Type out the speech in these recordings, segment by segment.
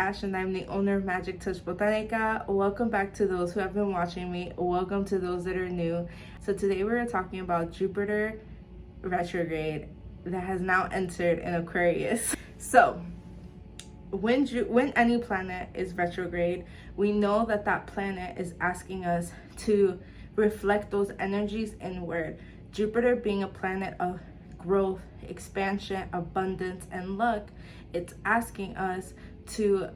Ash and I'm the owner of Magic Touch Botanica. Welcome back to those who have been watching me. Welcome to those that are new. So today we're talking about Jupiter retrograde that has now entered in Aquarius. So when any planet is retrograde, we know that that planet is asking us to reflect those energies inward. Jupiter being a planet of growth, expansion, abundance, and luck, it's asking us to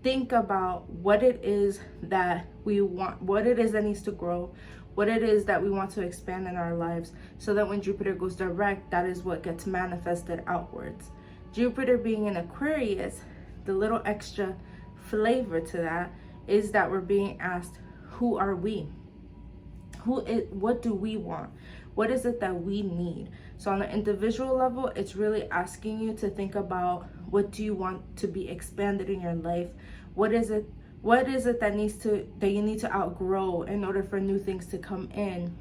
think about what it is that we want, what it is that needs to grow, what it is that we want to expand in our lives, so that when Jupiter goes direct, that is what gets manifested outwards. Jupiter being in Aquarius, the little extra flavor to that is that we're being asked, who are we? What do we want? What is it that we need? So on an individual level, it's really asking you to think about, what do you want to be expanded in your life? What is it that you need to outgrow in order for new things to come in?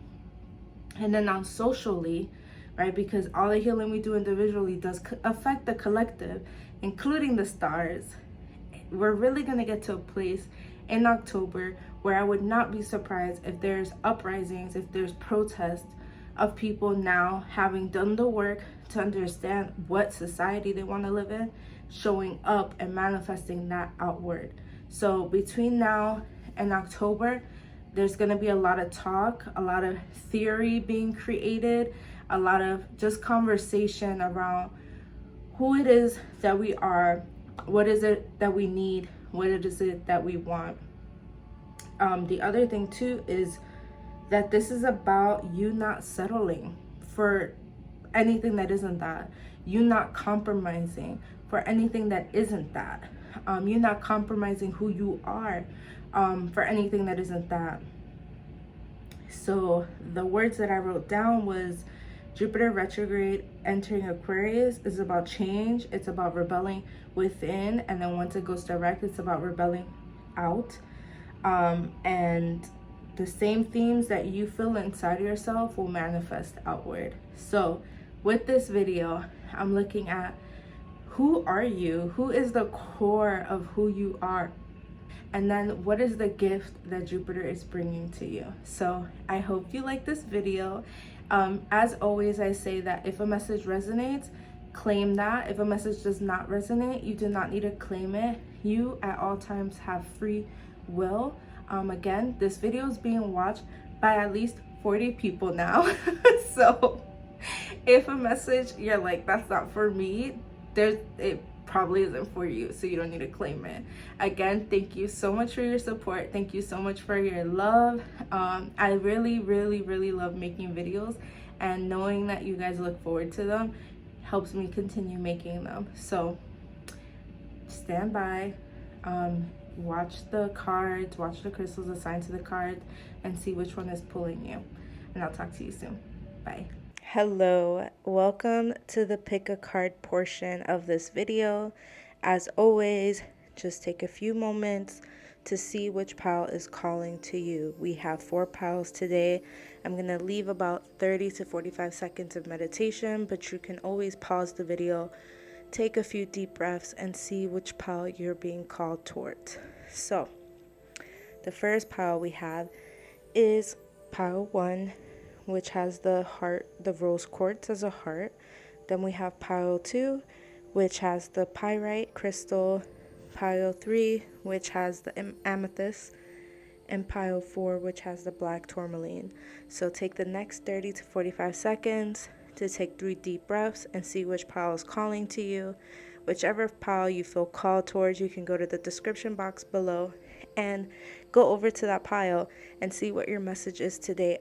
And then on socially, right, because all the healing we do individually does affect the collective, including the stars. We're really going to get to a place in October where I would not be surprised if there's uprisings, if there's protests of people now having done the work to understand what society they want to live in, showing up and manifesting that outward. So between now and October, there's going to be a lot of talk, a lot of theory being created, a lot of just conversation around who it is that we are, what is it that we need, what is it that we want. The other thing too is that this is about you not settling for anything that isn't that, you not compromising for anything that isn't that, you not compromising who you are for anything that isn't that. So the words that I wrote down was Jupiter retrograde entering Aquarius is about change. It's about rebelling within, and then once it goes direct, it's about rebelling out. And the same themes that you feel inside yourself will manifest outward. So with this video, I'm looking at, who are you? Who is the core of who you are? And then what is the gift that Jupiter is bringing to you? So I hope you like this video. As always, I say that if a message resonates, claim that. If a message does not resonate, you do not need to claim it. You at all times have free will. Again, this video is being watched by at least 40 people now. So if a message you're like, that's not for me, it probably isn't for you, so you don't need to claim it. Again, thank you so much for your support. Thank you so much for your love. I really love making videos, and knowing that you guys look forward to them helps me continue making them. So stand by, watch the cards, watch the crystals assigned to the cards, and see which one is pulling you. And I'll talk to you soon. Bye. Hello, welcome to the pick a card portion of this video. As always, just take a few moments to see which pile is calling to you. We have 4 piles today. I'm going to leave about 30 to 45 seconds of meditation, but you can always pause the video, take a few deep breaths, and see which pile you're being called towards. So the first pile we have is pile 1, which has the heart, the rose quartz as a heart. Then we have pile 2, which has the pyrite crystal, pile 3, which has the amethyst, and pile 4, which has the black tourmaline. So take the next 30 to 45 seconds to take 3 deep breaths and see which pile is calling to you. Whichever pile you feel called towards, you can go to the description box below and go over to that pile and see what your message is today.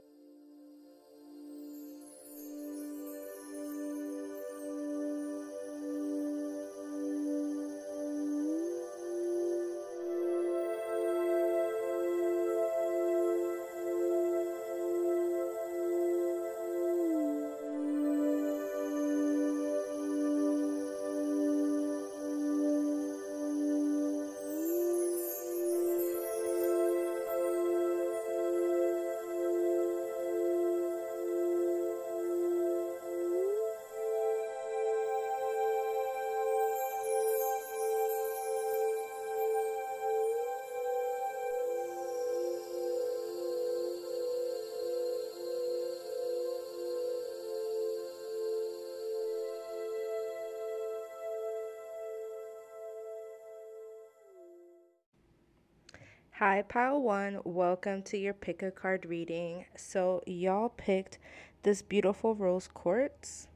Hi, Pile One. Welcome to your pick a card reading. So, y'all picked this beautiful rose quartz,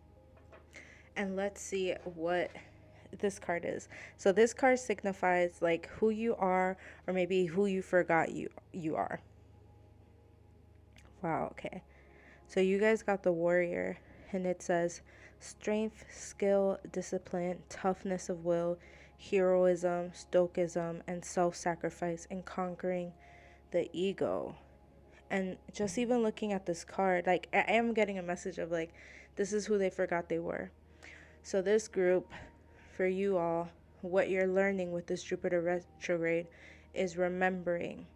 and let's see what this card is. So, this card signifies like who you are, or maybe who you forgot you are. Wow. Okay. So, you guys got the warrior, and it says strength, skill, discipline, toughness of will, heroism, stoicism, and self-sacrifice in conquering the ego. And just even looking at this card, like I am getting a message of like, this is who they forgot they were. So this group, for you all, what you're learning with this Jupiter retrograde is remembering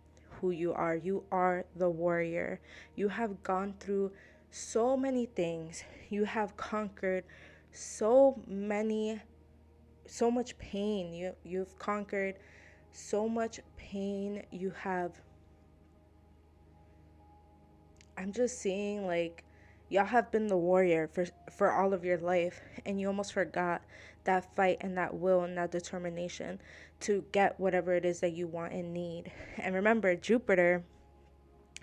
who you are. You are the warrior. You have gone through so many things. You have conquered so much pain. You've conquered so much pain. I'm just seeing like y'all have been the warrior for all of your life, and you almost forgot that fight and that will and that determination to get whatever it is that you want and need. And remember, Jupiter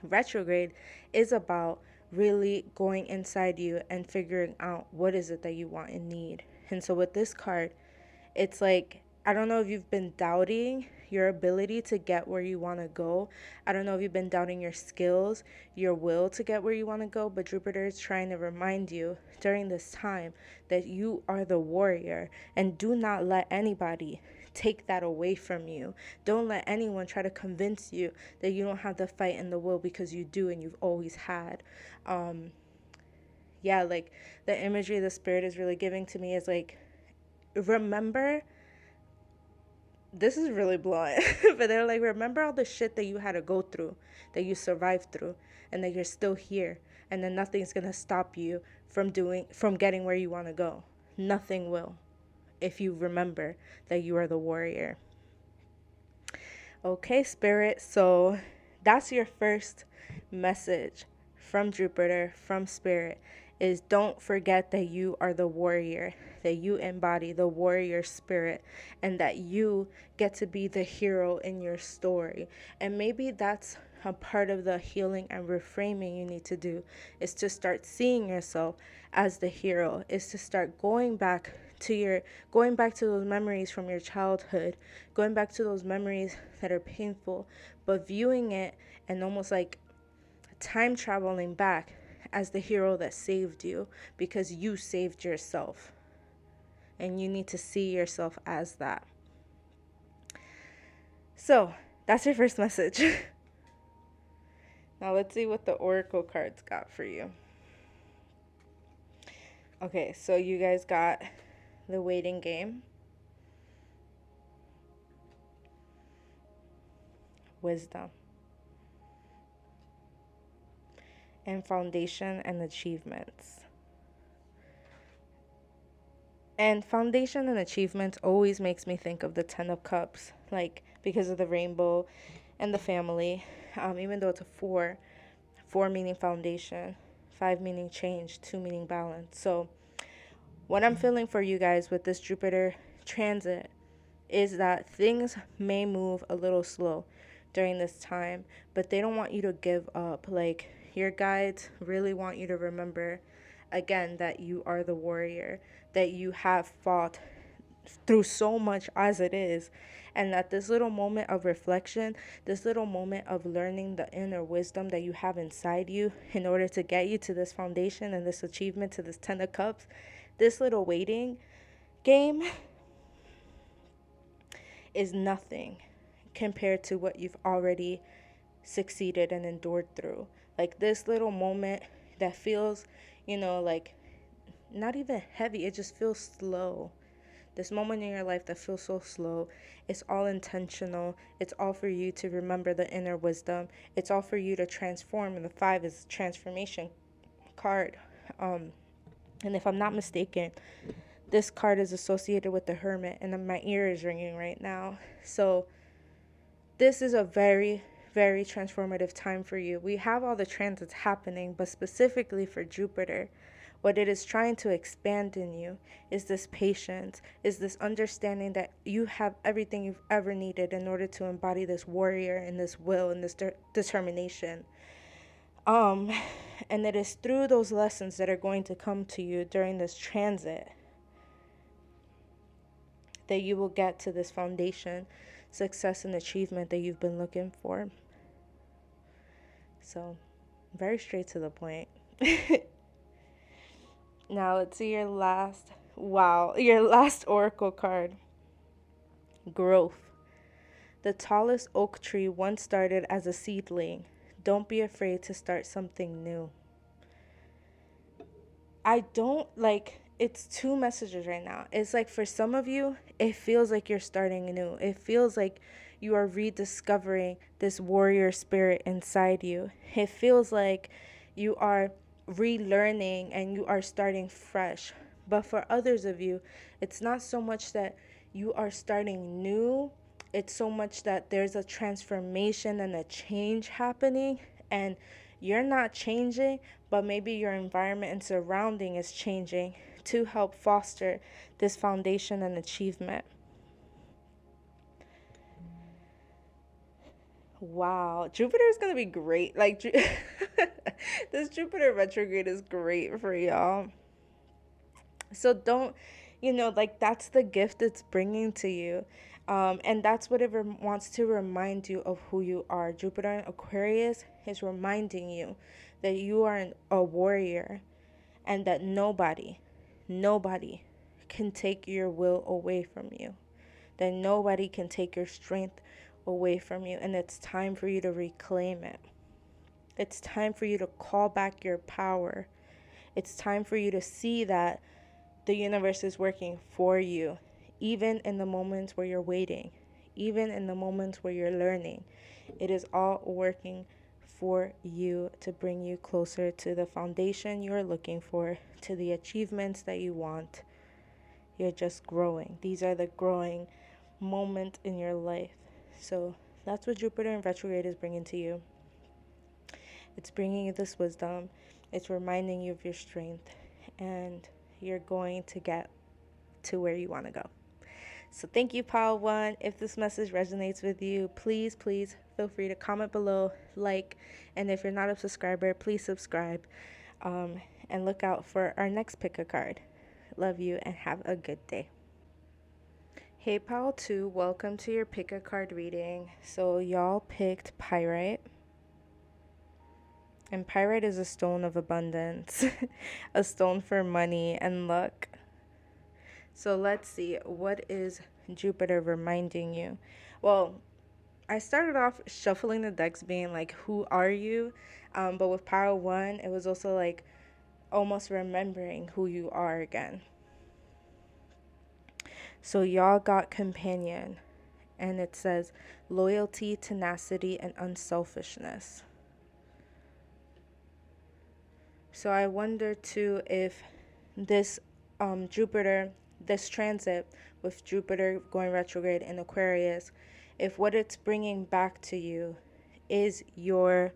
retrograde is about really going inside you and figuring out what is it that you want and need. And so with this card, it's like, I don't know if you've been doubting your ability to get where you want to go. I don't know if you've been doubting your skills, your will to get where you want to go, but Jupiter is trying to remind you during this time that you are the warrior, and do not let anybody take that away from you. Don't let anyone try to convince you that you don't have the fight and the will, because you do, and you've always had. Yeah, like the imagery the spirit is really giving to me is like, remember, this is really blunt, but they're like, remember all the shit that you had to go through, that you survived through, and that you're still here, and then nothing's gonna stop you from getting where you want to go. Nothing will, if you remember that you are the warrior. Okay, spirit, so that's your first message from Jupiter, from spirit, is don't forget that you are the warrior, that you embody the warrior spirit, and that you get to be the hero in your story. And maybe that's a part of the healing and reframing you need to do, is to start seeing yourself as the hero, is to start going back to those memories from your childhood, going back to those memories that are painful, but viewing it and almost like time traveling back as the hero that saved you, because you saved yourself, and you need to see yourself as that. So that's your first message. Now let's see what the oracle cards got for you. Okay, so you guys got the waiting game, wisdom, and foundation and achievements. And foundation and achievements always makes me think of the 10 of Cups, like because of the rainbow and the family, even though it's a 4 meaning foundation, 5 meaning change, 2 meaning balance. So what I'm feeling for you guys with this Jupiter transit is that things may move a little slow during this time, but they don't want you to give up. Like, your guides really want you to remember again that you are the warrior, that you have fought through so much as it is, and that this little moment of reflection, this little moment of learning the inner wisdom that you have inside you in order to get you to this foundation and this achievement, to this 10 of Cups, this little waiting game is nothing compared to what you've already succeeded and endured through. Like, this little moment that feels, like not even heavy, it just feels slow. This moment in your life that feels so slow, it's all intentional. It's all for you to remember the inner wisdom. It's all for you to transform. And the 5 is a transformation card. And if I'm not mistaken, this card is associated with the Hermit, and my ear is ringing right now. So this is a very, very transformative time for you. We have all the transits happening, but specifically for Jupiter, What it is trying to expand in you is this patience, is this understanding that you have everything you've ever needed in order to embody this warrior and this will and this determination. And it is through those lessons that are going to come to you during this transit that you will get to this foundation, success, and achievement that you've been looking for. So, very straight to the point. Now, let's see your last oracle card. Growth. The tallest oak tree once started as a seedling. Don't be afraid to start something new. It's two messages right now. It's like for some of you, it feels like you're starting new. It feels like you are rediscovering this warrior spirit inside you. It feels like you are relearning and you are starting fresh. But for others of you, it's not so much that you are starting new. It's so much that there's a transformation and a change happening, and you're not changing, but maybe your environment and surrounding is changing to help foster this foundation and achievement. Wow, Jupiter is going to be great. This Jupiter retrograde is great for y'all. So don't, that's the gift it's bringing to you. And that's what it wants to remind you of who you are. Jupiter in Aquarius is reminding you that you are a warrior and that nobody can take your will away from you. That nobody can take your strength away from you. And it's time for you to reclaim it. It's time for you to call back your power. It's time for you to see that the universe is working for you, even in the moments where you're waiting, even in the moments where you're learning. It is all working for you to bring you closer to the foundation you're looking for, to the achievements that you want. You're just growing. These are the growing moments in your life. So that's what Jupiter in retrograde is bringing to you. It's bringing you this wisdom. It's reminding you of your strength, and you're going to get to where you want to go. So thank you, Pile 1. If this message resonates with you, please feel free to comment below, like, and if you're not a subscriber, please subscribe, and look out for our next pick a card. Love you and have a good day. Hey, Pile 2, welcome to your pick a card reading. So y'all picked Pyrite. And Pyrite is a stone of abundance, a stone for money and luck. So let's see, what is Jupiter reminding you? Well, I started off shuffling the decks being like, who are you? But with Pile 1, it was also like almost remembering who you are again. So y'all got Companion, and it says loyalty, tenacity, and unselfishness. So I wonder too if this Jupiter, this transit with Jupiter going retrograde in Aquarius, if what it's bringing back to you is your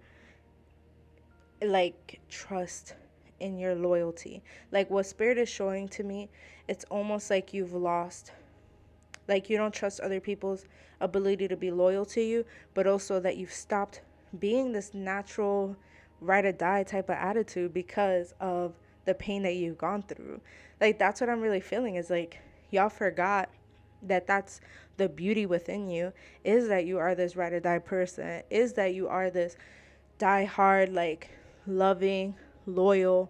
trust in your loyalty. Like what Spirit is showing to me, it's almost like you've lost. Like you don't trust other people's ability to be loyal to you, but also that you've stopped being this natural ride or die type of attitude because of the pain that you've gone through. Like that's what I'm really feeling, is like y'all forgot that that's the beauty within you, is that you are this ride or die person, is that you are this die hard, like loving, loyal,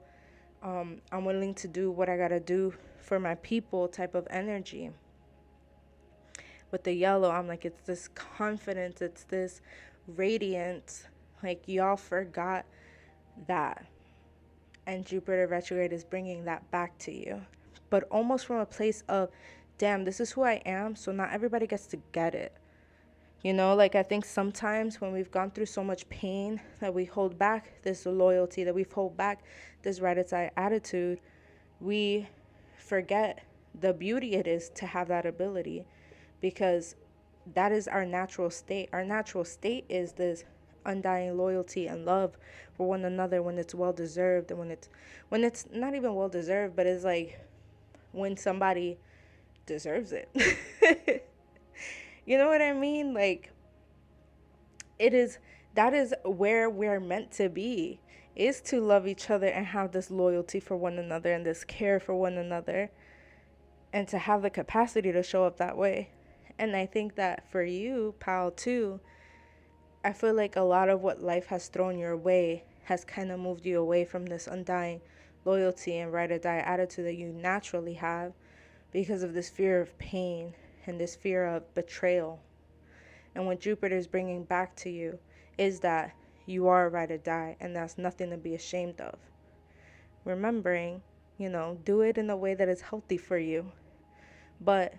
I'm willing to do what I gotta do for my people type of energy. With the yellow, I'm like, it's this confidence, it's this radiance. Like y'all forgot that, and Jupiter retrograde is bringing that back to you, but almost from a place of, damn, this is who I am, so not everybody gets to get it. Like I think sometimes when we've gone through so much pain that we hold back this loyalty, that we hold back this ride or die attitude, we forget the beauty it is to have that ability, because that is our natural state. Our natural state is this undying loyalty and love for one another when it's well deserved, and when it's not even well deserved, but it's like when somebody deserves it. You know what I mean? Like, that is where we're meant to be, is to love each other and have this loyalty for one another and this care for one another, and to have the capacity to show up that way. And I think that for you, pal, too, I feel like a lot of what life has thrown your way has kind of moved you away from this undying loyalty and ride or die attitude that you naturally have, because of this fear of pain and this fear of betrayal. And what Jupiter is bringing back to you is that you are a ride or die, and that's nothing to be ashamed of. Remembering, do it in a way that is healthy for you, but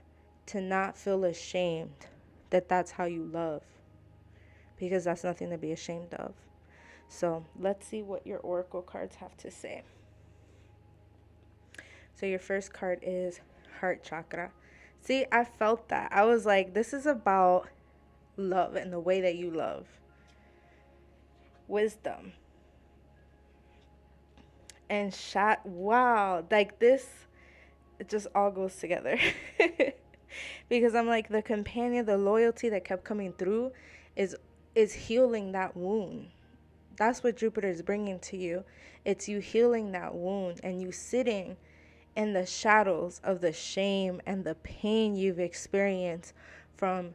to not feel ashamed that that's how you love, because that's nothing to be ashamed of. So let's see what your oracle cards have to say. So your first card is Heart Chakra. See, I felt that. I was like, this is about love and the way that you love. Wisdom. And wow, like this, it just all goes together. Because I'm like, the companion, the loyalty that kept coming through is healing that wound. That's what Jupiter is bringing to you. It's you healing that wound, and you sitting in the shadows of the shame and the pain you've experienced from,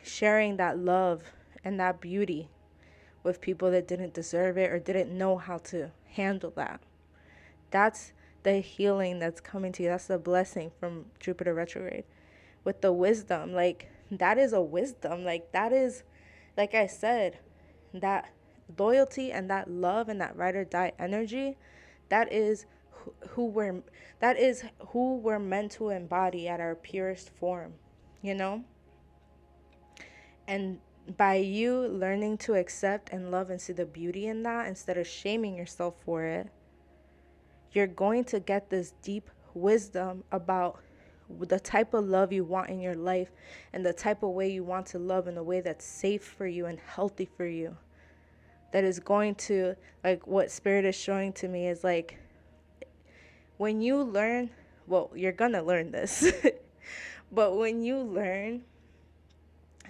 sharing that love and that beauty with people that didn't deserve it or didn't know how to handle that. That's the healing that's coming to you. That's the blessing from Jupiter retrograde. With the wisdom, like, that is a wisdom. Like, that is, like I said, that loyalty and that love and that ride or die energy, that is who we're meant to embody at our purest form, And by you learning to accept and love and see the beauty in that instead of shaming yourself for it, you're going to get this deep wisdom about the type of love you want in your life and the type of way you want to love in a way that's safe for you and healthy for you. That is going to, like, what Spirit is showing to me is like, when you learn, well, you're going to learn this, but when you learn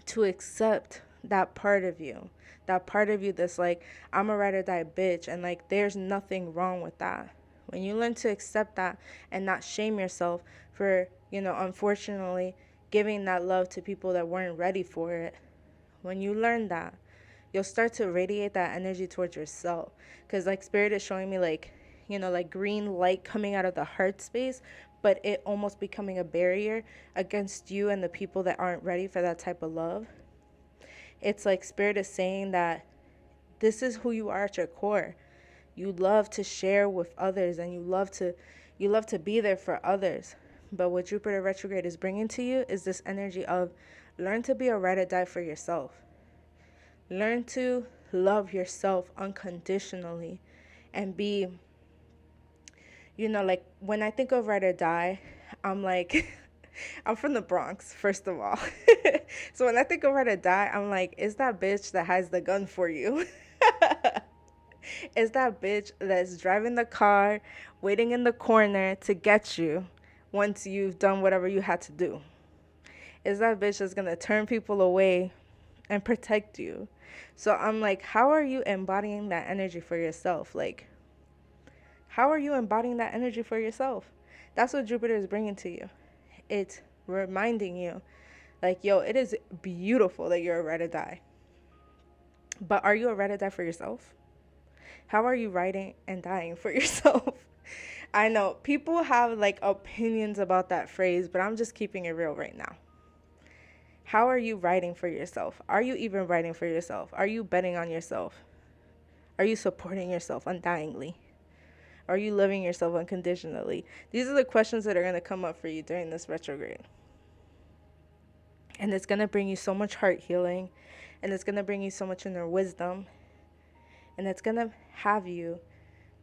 to accept that part of you that's like, I'm a ride or die bitch, and like, there's nothing wrong with that. When you learn to accept that and not shame yourself for, unfortunately giving that love to people that weren't ready for it, when you learn that, you'll start to radiate that energy towards yourself. Because like, Spirit is showing me like, like green light coming out of the heart space, but it almost becoming a barrier against you and the people that aren't ready for that type of love. It's like Spirit is saying that this is who you are at your core. You love to share with others, and you love to be there for others. But what Jupiter retrograde is bringing to you is this energy of learn to be a ride or die for yourself. Learn to love yourself unconditionally and be, like, when I think of ride or die, I'm like, I'm from the Bronx, first of all. So when I think of ride or die, I'm like, is that bitch that has the gun for you? Is that bitch that's driving the car, waiting in the corner to get you once you've done whatever you had to do? Is that bitch that's going to turn people away and protect you? So I'm like, how are you embodying that energy for yourself? Like, how are you embodying that energy for yourself? That's what Jupiter is bringing to you. It's reminding you, like, yo, it is beautiful that you're a ride or die. But are you a ride or die for yourself? How are you riding and dying for yourself? I know people have like opinions about that phrase, but I'm just keeping it real right now. How are you riding for yourself? Are you even riding for yourself? Are you betting on yourself? Are you supporting yourself undyingly? Are you loving yourself unconditionally? These are the questions that are going to come up for you during this retrograde. And it's going to bring you so much heart healing. And it's going to bring you so much inner wisdom. And it's going to have you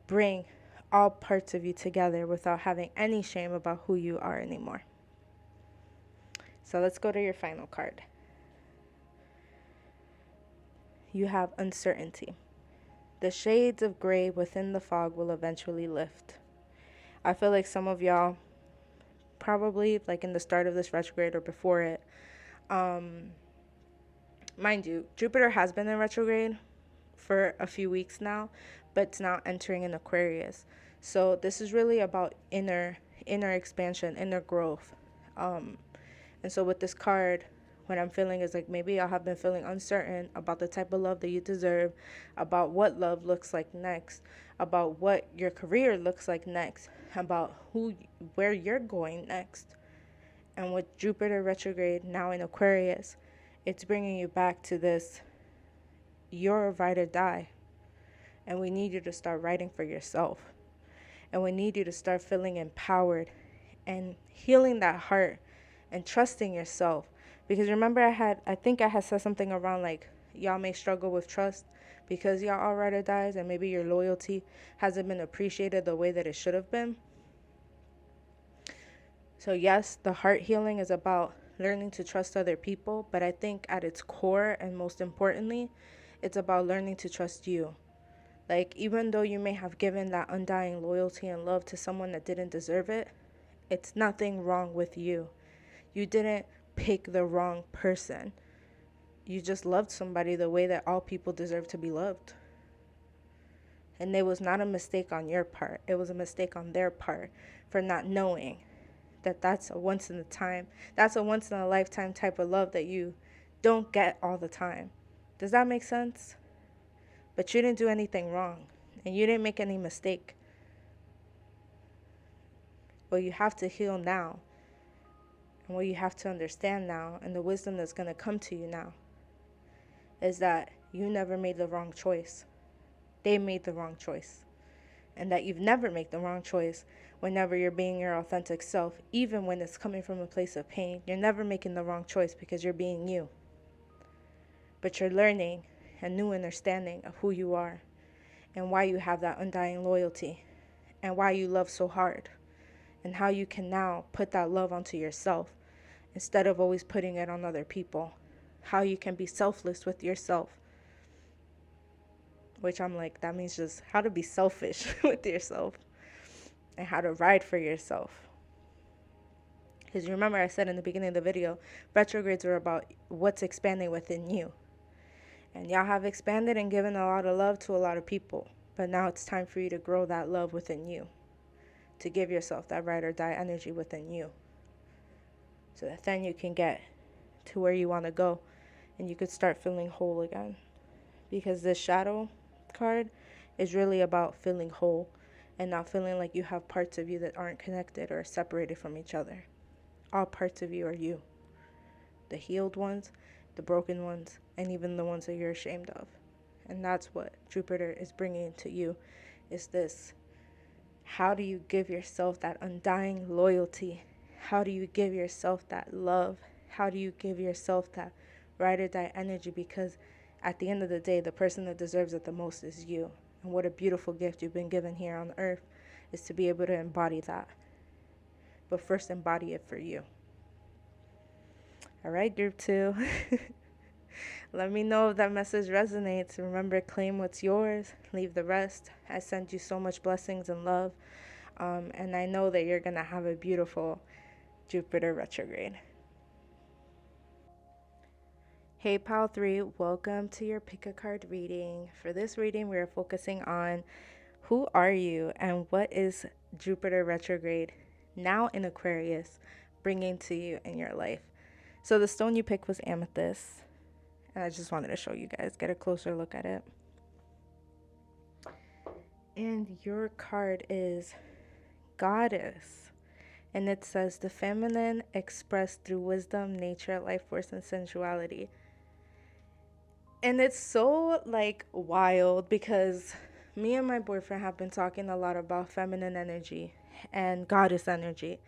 bring all parts of you together without having any shame about who you are anymore. So let's go to your final card. you have uncertainty. The shades of gray within the fog will eventually lift. I feel like some of y'all, probably like in the start of this retrograde or before it, mind you, Jupiter has been in retrograde for a few weeks now, but it's now entering in Aquarius. So this is really about inner expansion, inner growth. And so with this card, what I'm feeling is like maybe y'all have been feeling uncertain about the type of love that you deserve, about what love looks like next, about what your career looks like next, about where you're going next. And with Jupiter retrograde now in Aquarius, it's bringing you back to this, you're a ride or die. And we need you to start writing for yourself. And we need you to start feeling empowered and healing that heart and trusting yourself. Because remember, I think I had said something around like, y'all may struggle with trust because y'all are ride or dies, and maybe your loyalty hasn't been appreciated the way that it should have been. So yes, the heart healing is about learning to trust other people, but I think at its core and most importantly, it's about learning to trust you. Like, even though you may have given that undying loyalty and love to someone that didn't deserve it, it's nothing wrong with you. You didn't pick the wrong person. You just loved somebody the way that all people deserve to be loved. And it was not a mistake on your part. It was a mistake on their part for not knowing that that's a once in a lifetime type of love that you don't get all the time. Does that make sense? But you didn't do anything wrong, and you didn't make any mistake. What you have to heal now, and what you have to understand now, and the wisdom that's going to come to you now, is that you never made the wrong choice. They made the wrong choice. And that you've never made the wrong choice whenever you're being your authentic self, even when it's coming from a place of pain. You're never making the wrong choice because you're being you. But you're learning a new understanding of who you are and why you have that undying loyalty and why you love so hard and how you can now put that love onto yourself instead of always putting it on other people. How you can be selfless with yourself. Which I'm like, that means just how to be selfish with yourself and how to ride for yourself. Because you remember I said in the beginning of the video, retrogrades are about what's expanding within you. And y'all have expanded and given a lot of love to a lot of people. But now it's time for you to grow that love within you. To give yourself that ride or die energy within you. So that then you can get to where you want to go. And you could start feeling whole again. Because this shadow card is really about feeling whole. And not feeling like you have parts of you that aren't connected or separated from each other. All parts of you are you. The healed ones, the broken ones, and even the ones that you're ashamed of. And that's what Jupiter is bringing to you, is this. How do you give yourself that undying loyalty? How do you give yourself that love? How do you give yourself that ride or die energy? Because at the end of the day, the person that deserves it the most is you. And what a beautiful gift you've been given here on earth is to be able to embody that. But first, embody it for you. All right, group 2. Let me know if that message resonates. Remember, claim what's yours. Leave the rest. I send you so much blessings and love. And I know that you're going to have a beautiful Jupiter retrograde. Hey, Pal 3. Welcome to your Pick a Card reading. For this reading, we are focusing on who are you and what is Jupiter retrograde now in Aquarius bringing to you in your life. So the stone you picked was Amethyst. And I just wanted to show you guys, get a closer look at it. And your card is Goddess. And it says the feminine expressed through wisdom, nature, life force, and sensuality. And it's so like wild because me and my boyfriend have been talking a lot about feminine energy and goddess energy.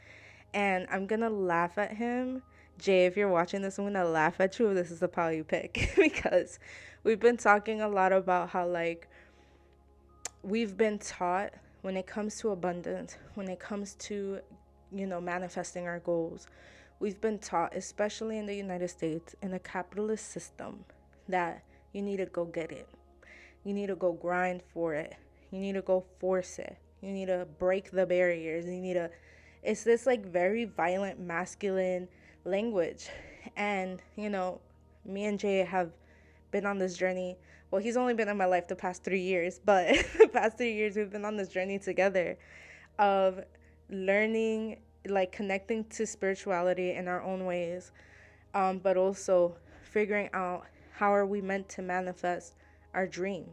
And I'm going to laugh at him. Jay, if you're watching this, I'm going to laugh at you if this is the pile you pick. Because we've been talking a lot about how, like, we've been taught when it comes to abundance, when it comes to, manifesting our goals, we've been taught, especially in the United States, in a capitalist system, that you need to go get it. You need to go grind for it. You need to go force it. You need to break the barriers. It's this like very violent masculine language. And, me and Jay have been on this journey. Well, he's only been in my life the past 3 years, but the past 3 years we've been on this journey together of learning, like connecting to spirituality in our own ways, but also figuring out how are we meant to manifest our dream?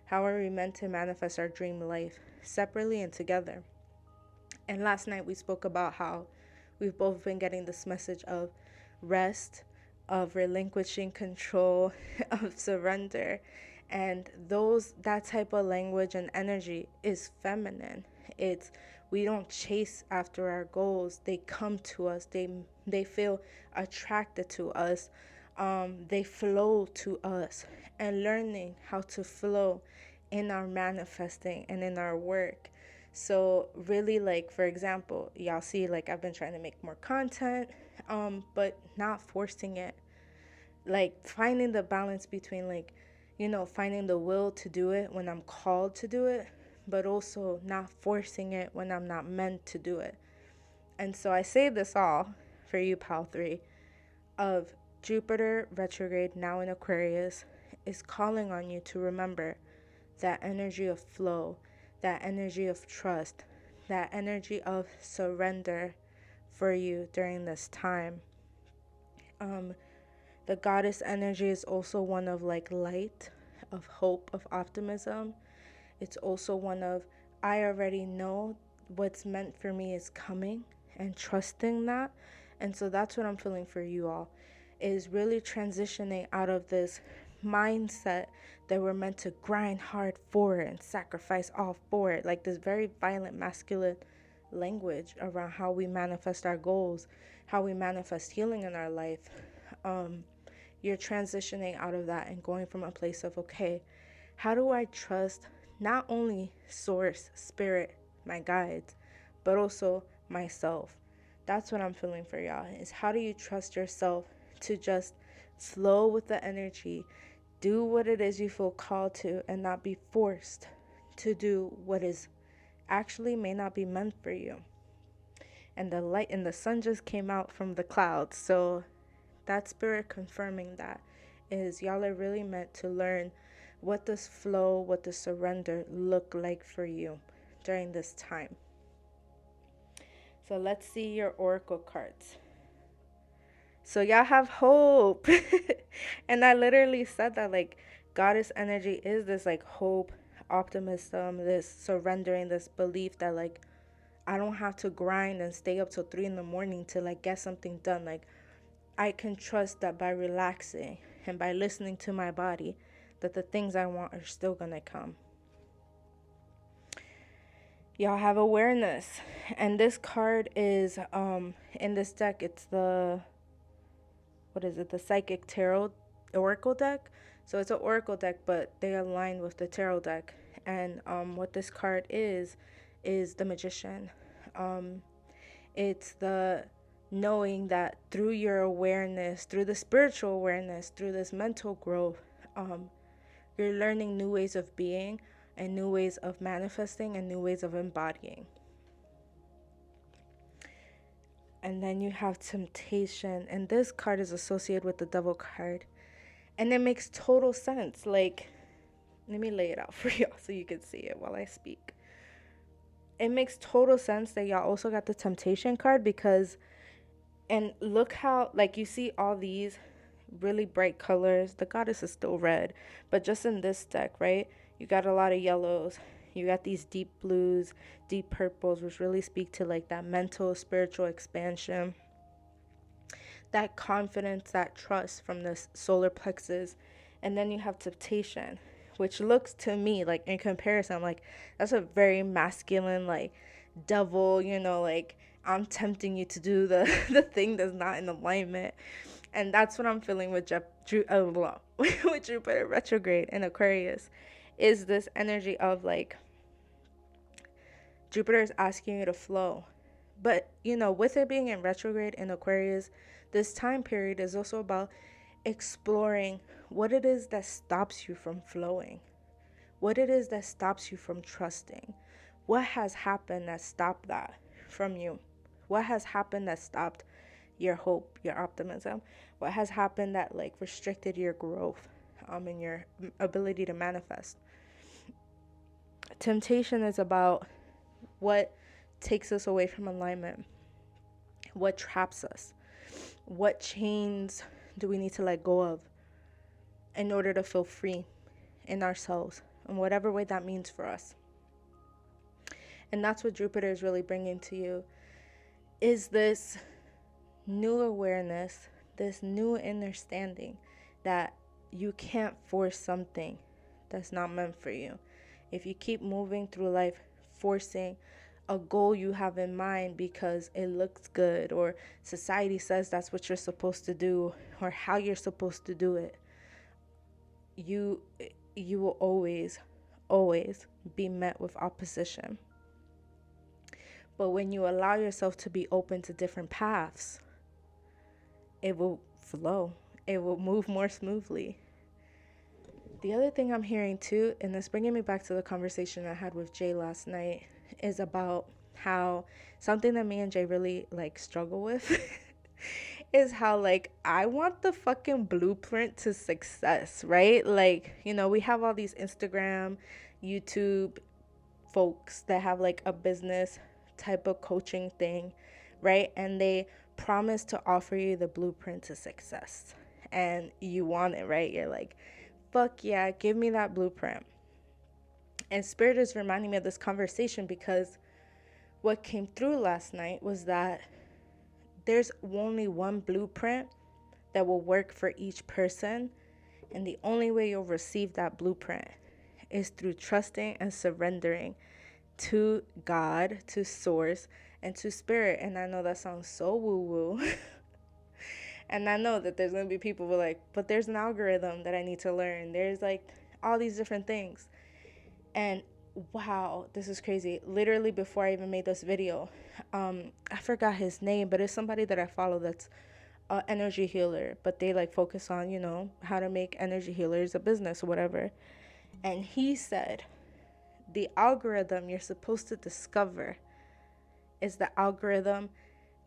How are we meant to manifest our dream life separately and together? And last night we spoke about how we've both been getting this message of rest, of relinquishing control, of surrender. And that type of language and energy is feminine. We don't chase after our goals. They come to us. They feel attracted to us. They flow to us. And learning how to flow in our manifesting and in our work. So really, like, for example, y'all see, like, I've been trying to make more content, but not forcing it. Like, finding the balance between, like, finding the will to do it when I'm called to do it, but also not forcing it when I'm not meant to do it. And so I say this all for you, Pal 3, of Jupiter retrograde now in Aquarius is calling on you to remember that energy of flow, that energy of trust, that energy of surrender for you during this time. The goddess energy is also one of like light, of hope, of optimism. It's also one of, I already know what's meant for me is coming, and trusting that. And so that's what I'm feeling for you all, is really transitioning out of this mindset that we're meant to grind hard for it and sacrifice all for it, like this very violent masculine language around how we manifest our goals, how we manifest healing in our life. You're transitioning out of that and going from a place of, okay, how do I trust not only source, spirit, my guides, but also myself? That's what I'm feeling for y'all, is how do you trust yourself to just flow with the energy, do what it is you feel called to, and not be forced to do what is actually may not be meant for you. And the light and the sun just came out from the clouds, so that spirit confirming that is y'all are really meant to learn what does flow, what does surrender look like for you during this time. So let's see your oracle cards. So y'all have hope. And I literally said that, like, goddess energy is this like hope, optimism, this surrendering, this belief that like I don't have to grind and stay up till 3 a.m. to like get something done. Like, I can trust that by relaxing and by listening to my body, that the things I want are still gonna come. Y'all have awareness. And this card is in this deck, it's the Psychic Tarot Oracle deck. So it's an Oracle deck, but they align with the Tarot deck. And what this card is the Magician. It's the knowing that through your awareness, through the spiritual awareness, through this mental growth, you're learning new ways of being and new ways of manifesting and new ways of embodying. And then you have Temptation, and this card is associated with the Devil card, and it makes total sense. Like, let me lay it out for y'all so you can see it while I speak. It makes total sense that y'all also got the Temptation card, because, and look how, like, you see all these really bright colors. The goddess is still red, but just in this deck, right, you got a lot of yellows, you got these deep blues, deep purples, which really speak to like that mental, spiritual expansion, that confidence, that trust from this solar plexus. And then you have Temptation, which looks to me like, in comparison, I'm like, that's a very masculine, like, devil, like, I'm tempting you to do the thing that's not in alignment. And that's what I'm feeling with with Jupiter retrograde in Aquarius, is this energy of like, Jupiter is asking you to flow. But, with it being in retrograde in Aquarius, this time period is also about exploring what it is that stops you from flowing, what it is that stops you from trusting. What has happened that stopped that from you? What has happened that stopped your hope, your optimism? What has happened that like restricted your growth, and your ability to manifest? Temptation is about what takes us away from alignment, what traps us, what chains do we need to let go of in order to feel free in ourselves, in whatever way that means for us. And that's what Jupiter is really bringing to you, is this new awareness, this new understanding that you can't force something that's not meant for you. If you keep moving through life forcing a goal you have in mind because it looks good, or society says that's what you're supposed to do, or how you're supposed to do it, you will always be met with opposition. But when you allow yourself to be open to different paths, it will flow. It will move more smoothly. The other thing I'm hearing too, and it's bringing me back to the conversation I had with Jay last night, is about how something that me and Jay really like struggle with is how like I want the fucking blueprint to success, right? Like, you know, we have all these Instagram, YouTube folks that have like a business type of coaching thing, right? And they promise to offer you the blueprint to success, and you want it, right? You're like, fuck yeah, give me that blueprint. And Spirit is reminding me of this conversation because what came through last night was that there's only one blueprint that will work for each person, and the only way you'll receive that blueprint is through trusting and surrendering to God, to Source, and to Spirit. And I know that sounds so woo-woo. And I know that there's going to be people who are like, but there's an algorithm that I need to learn. There's like all these different things. And wow, this is crazy. Literally before I even made this video, I forgot his name, but it's somebody that I follow that's an energy healer. But they like focus on, you know, how to make energy healers a business or whatever. And he said, the algorithm you're supposed to discover is the algorithm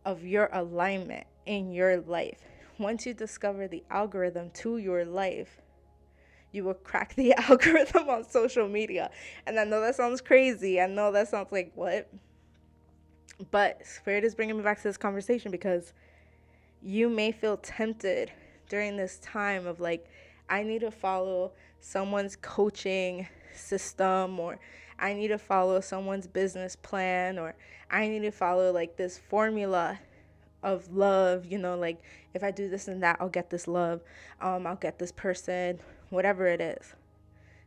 of your alignment in your life. Once you discover the algorithm to your life, you will crack the algorithm on social media. And I know that sounds crazy. I know that sounds like, what? But Spirit is bringing me back to this conversation because you may feel tempted during this time of like, I need to follow someone's coaching system, or I need to follow someone's business plan, or I need to follow like this formula of love, you know, like if I do this and that, I'll get this love, I'll get this person, whatever it is.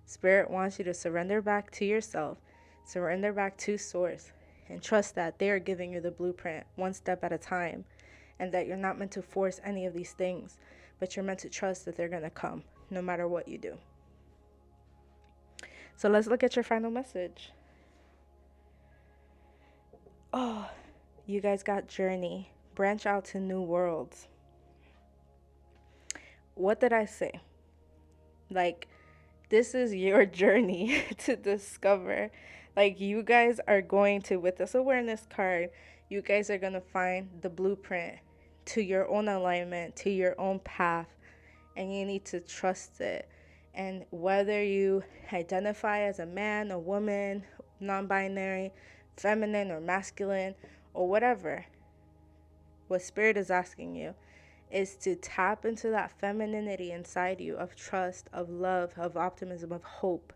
Spirit wants you to surrender back to yourself, surrender back to Source, and trust that they are giving you the blueprint one step at a time, and that you're not meant to force any of these things, but you're meant to trust that they're going to come no matter what you do. So let's look at your final message. Oh, you guys got journey. Branch out to new worlds. What did I say? Like, this is your journey to discover. Like, you guys are going to, with this awareness card, you guys are going to find the blueprint to your own alignment, to your own path, and you need to trust it. And whether you identify as a man, a woman, non-binary, feminine or masculine, or whatever, what Spirit is asking you is to tap into that femininity inside you of trust, of love, of optimism, of hope.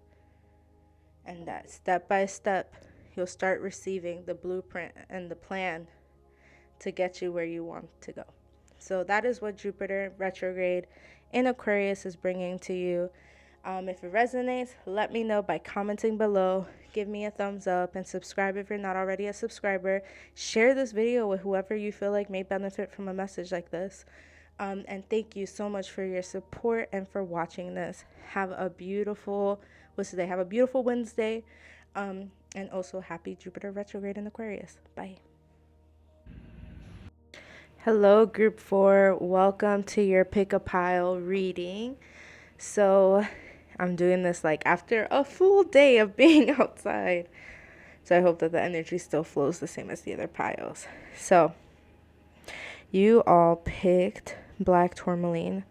And that step by step, you'll start receiving the blueprint and the plan to get you where you want to go. So that is what Jupiter retrograde in Aquarius is bringing to you. If it resonates, let me know by commenting below. Give me a thumbs up and subscribe if you're not already a subscriber. Share this video with whoever you feel like may benefit from a message like this. And thank you so much for your support and for watching this. Have a beautiful, what's today? Have a beautiful Wednesday. And also happy Jupiter retrograde in Aquarius. Bye. Hello, group 4. Welcome to your pick a pile reading. So, I'm doing this like after a full day of being outside. So, I hope that the energy still flows the same as the other piles. So, you all picked Black Tourmaline.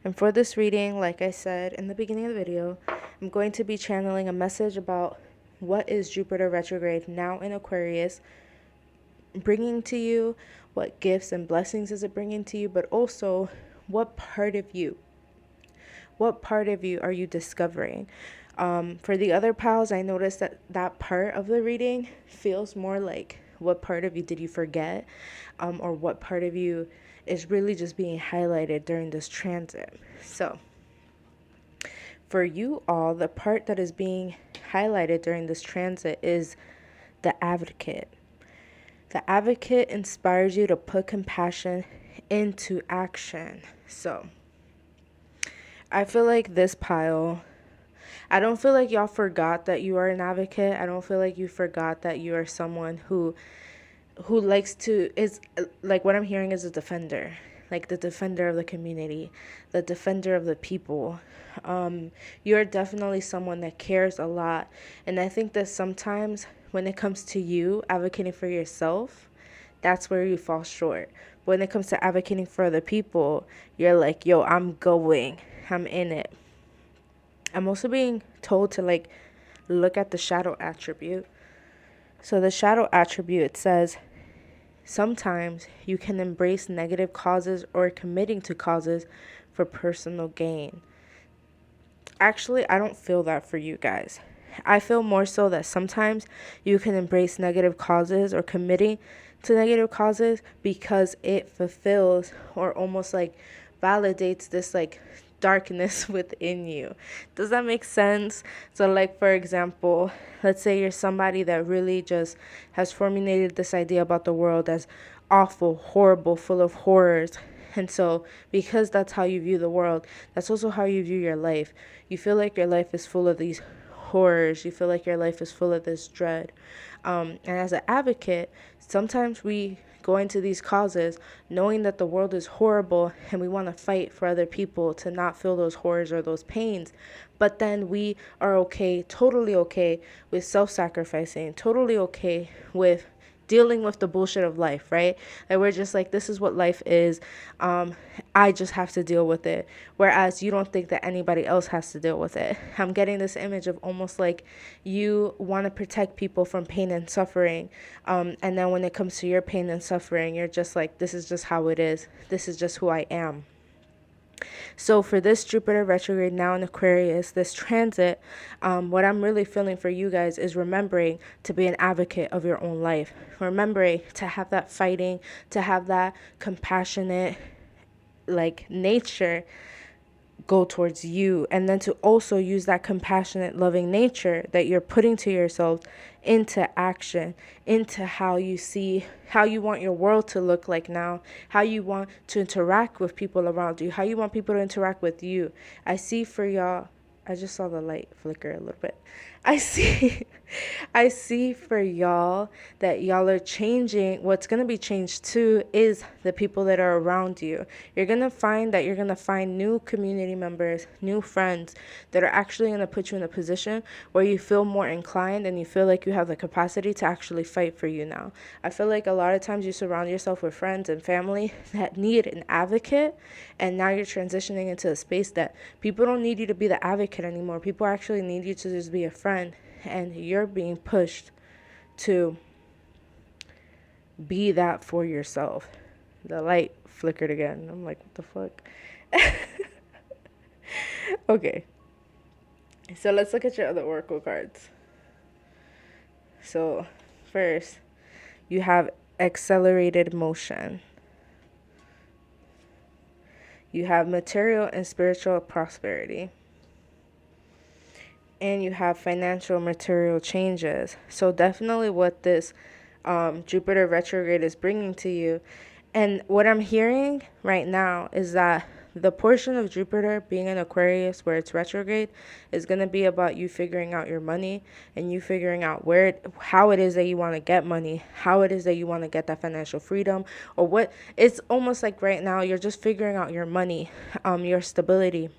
And for this reading, like I said in the beginning of the video, I'm going to be channeling a message about what is Jupiter retrograde now in Aquarius bringing to you, what gifts and blessings is it bringing to you, but also what part of you are you discovering? For the other piles, I noticed that part of the reading feels more like what part of you did you forget, or what part of you is really just being highlighted during this transit. So for you all, the part that is being highlighted during this transit is the Advocate. The Advocate inspires you to put compassion into action. So I feel like this pile, I don't feel like y'all forgot that you are an advocate. I don't feel like you forgot that you are someone who likes to, is like what I'm hearing is a defender, like the defender of the community, the defender of the people. You're definitely someone that cares a lot. And I think that sometimes when it comes to you advocating for yourself, that's where you fall short. When it comes to advocating for other people, you're like, yo, I'm in it. I'm also being told to like look at the shadow attribute. So the shadow attribute, it says, sometimes you can embrace negative causes or committing to causes for personal gain. Actually, I don't feel that for you guys. I feel more so that sometimes you can embrace negative causes or committing to negative causes because it fulfills or almost like validates this like darkness within you. Does that make sense? So like, for example, let's say you're somebody that really just has formulated this idea about the world as awful, horrible, full of horrors. And so because that's how you view the world, that's also how you view your life. You feel like your life is full of these horrors. You feel like your life is full of this dread. And as an advocate, sometimes we go into these causes knowing that the world is horrible and we want to fight for other people to not feel those horrors or those pains. But then we are okay, totally okay with self-sacrificing, totally okay with dealing with the bullshit of life, right? Like we're just like, this is what life is. I just have to deal with it. Whereas you don't think that anybody else has to deal with it. I'm getting this image of almost like you want to protect people from pain and suffering. And then when it comes to your pain and suffering, you're just like, this is just how it is. This is just who I am. So for this Jupiter retrograde now in Aquarius, this transit, what I'm really feeling for you guys is remembering to be an advocate of your own life. Remembering to have that fighting, to have that compassionate, like nature go towards you, and then to also use that compassionate, loving nature that you're putting to yourself into action, into how you see, how you want your world to look like now, how you want to interact with people around you, how you want people to interact with you. I see for y'all, I just saw the light flicker a little bit. I see for y'all that y'all are changing. What's going to be changed too is the people that are around you. You're going to find that you're going to find new community members, new friends that are actually going to put you in a position where you feel more inclined and you feel like you have the capacity to actually fight for you now. I feel like a lot of times you surround yourself with friends and family that need an advocate, and now you're transitioning into a space that people don't need you to be the advocate anymore. People actually need you to just be a friend. And you're being pushed to be that for yourself. The light flickered again. I'm like, what the fuck? Okay. So let's look at your other oracle cards. So first, you have accelerated motion. You have material and spiritual prosperity. And you have financial material changes. So definitely what this Jupiter retrograde is bringing to you. And what I'm hearing right now is that the portion of Jupiter being in Aquarius where it's retrograde is going to be about you figuring out your money and you figuring out how it is that you want to get money, how it is that you want to get that financial freedom, or what. It's almost like right now you're just figuring out your money, your stability.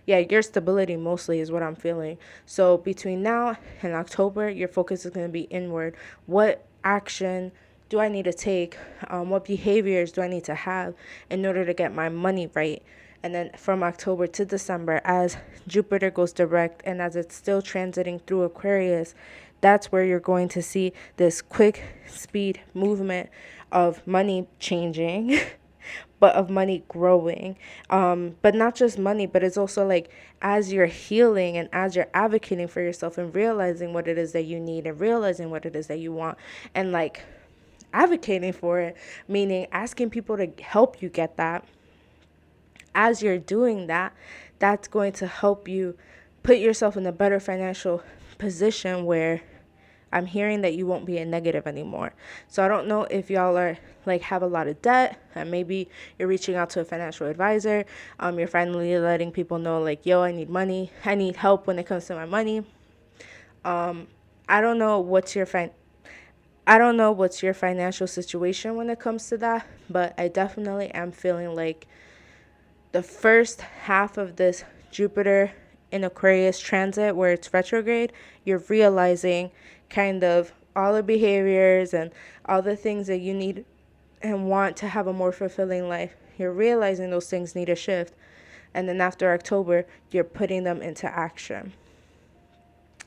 Yeah, your stability mostly is what I'm feeling. So between now and October, your focus is going to be inward. What action do I need to take? What behaviors do I need to have in order to get my money right? And then from October to December, as Jupiter goes direct and as it's still transiting through Aquarius, that's where you're going to see this quick speed movement of money changing but of money growing. But not just money, but it's also like as you're healing and as you're advocating for yourself and realizing what it is that you need and realizing what it is that you want and like advocating for it, meaning asking people to help you get that. As you're doing that, that's going to help you put yourself in a better financial position where I'm hearing that you won't be in negative anymore. So I don't know if y'all are like have a lot of debt and maybe you're reaching out to a financial advisor. You're finally letting people know like, yo, I need money. I need help when it comes to my money. I don't know what's your financial situation when it comes to that, but I definitely am feeling like the first half of this Jupiter in Aquarius transit where it's retrograde, you're realizing kind of all the behaviors and all the things that you need and want to have a more fulfilling life. You're realizing those things need a shift. And then after October, you're putting them into action.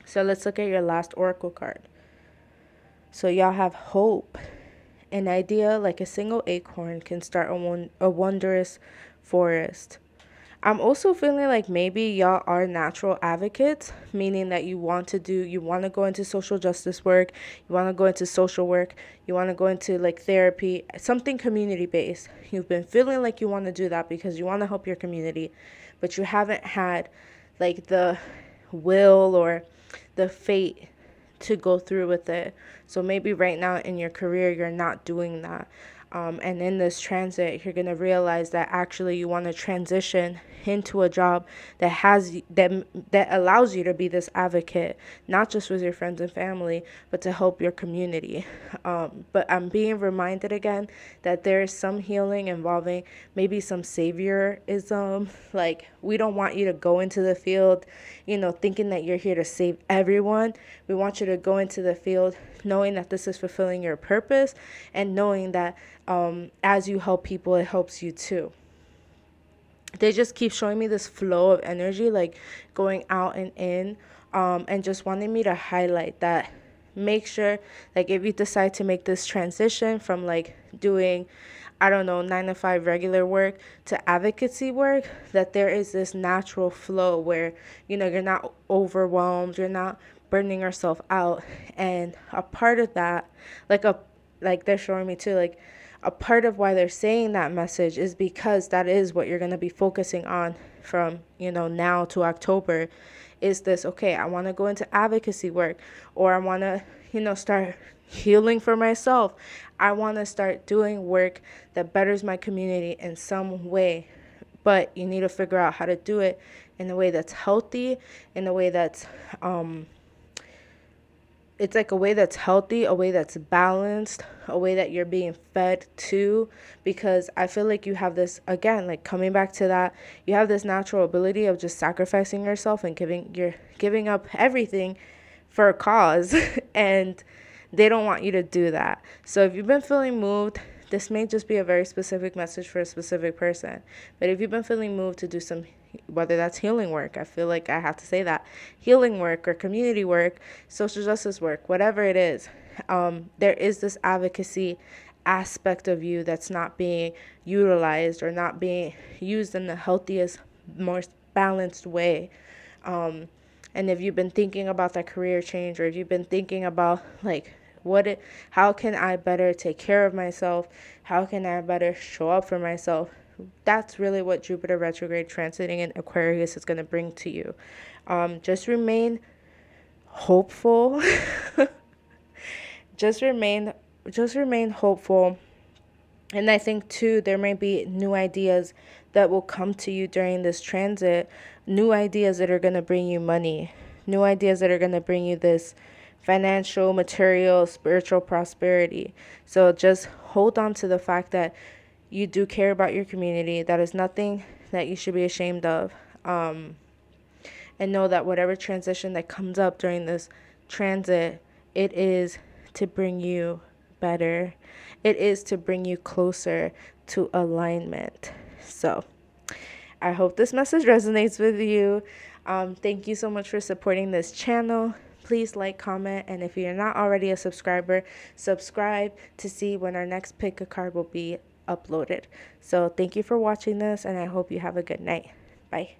So let's look at your last oracle card. So y'all have hope. An idea like a single acorn can start a wondrous forest. I'm also feeling like maybe y'all are natural advocates, meaning that you want to go into social justice work, you want to go into social work, you want to go into like therapy, something community based. You've been feeling like you want to do that because you want to help your community, but you haven't had like the will or the fate to go through with it. So maybe right now in your career, you're not doing that. And in this transit, you're going to realize that actually you want to transition into a job that allows you to be this advocate, not just with your friends and family, but to help your community. But I'm being reminded again that there is some healing involving maybe some saviorism. Like, we don't want you to go into the field, thinking that you're here to save everyone. We want you to go into the field knowing that this is fulfilling your purpose and knowing that as you help people, it helps you too. They just keep showing me this flow of energy, like going out and in, and just wanting me to highlight that. Make sure, like, if you decide to make this transition from like doing, 9 to 5 regular work to advocacy work, that there is this natural flow where, you're not overwhelmed, you're not burning yourself out. And a part of that, like they're showing me too, like a part of why they're saying that message is because that is what you're going to be focusing on from, now to October, is this, okay, I want to go into advocacy work, or I want to, start healing for myself. I want to start doing work that betters my community in some way. But you need to figure out how to do it in a way that's healthy, in a way that's it's like a way that's healthy, a way that's balanced, a way that you're being fed to, because I feel like you have this, again, like coming back to that, you have this natural ability of just sacrificing yourself and giving up everything for a cause, and they don't want you to do that. So if you've been feeling moved, this may just be a very specific message for a specific person. But if you've been feeling moved to do some, whether that's healing work, I feel like I have to say that, healing work or community work, social justice work, whatever it is, there is this advocacy aspect of you that's not being utilized or not being used in the healthiest, most balanced way. And if you've been thinking about that career change, or if you've been thinking about like, how can I better take care of myself? How can I better show up for myself? That's really what Jupiter retrograde transiting in Aquarius is going to bring to you. Just remain hopeful. just remain hopeful. And I think too, there may be new ideas that will come to you during this transit, new ideas that are going to bring you money, new ideas that are going to bring you this financial, material, spiritual prosperity. So just hold on to the fact that you do care about your community. That is nothing that you should be ashamed of. And know that whatever transition that comes up during this transit, it is to bring you better. It is to bring you closer to alignment. So I hope this message resonates with you. Thank you so much for supporting this channel. Please like, comment, and if you're not already a subscriber, subscribe to see when our next pick a card will be uploaded. So thank you for watching this, and I hope you have a good night. Bye.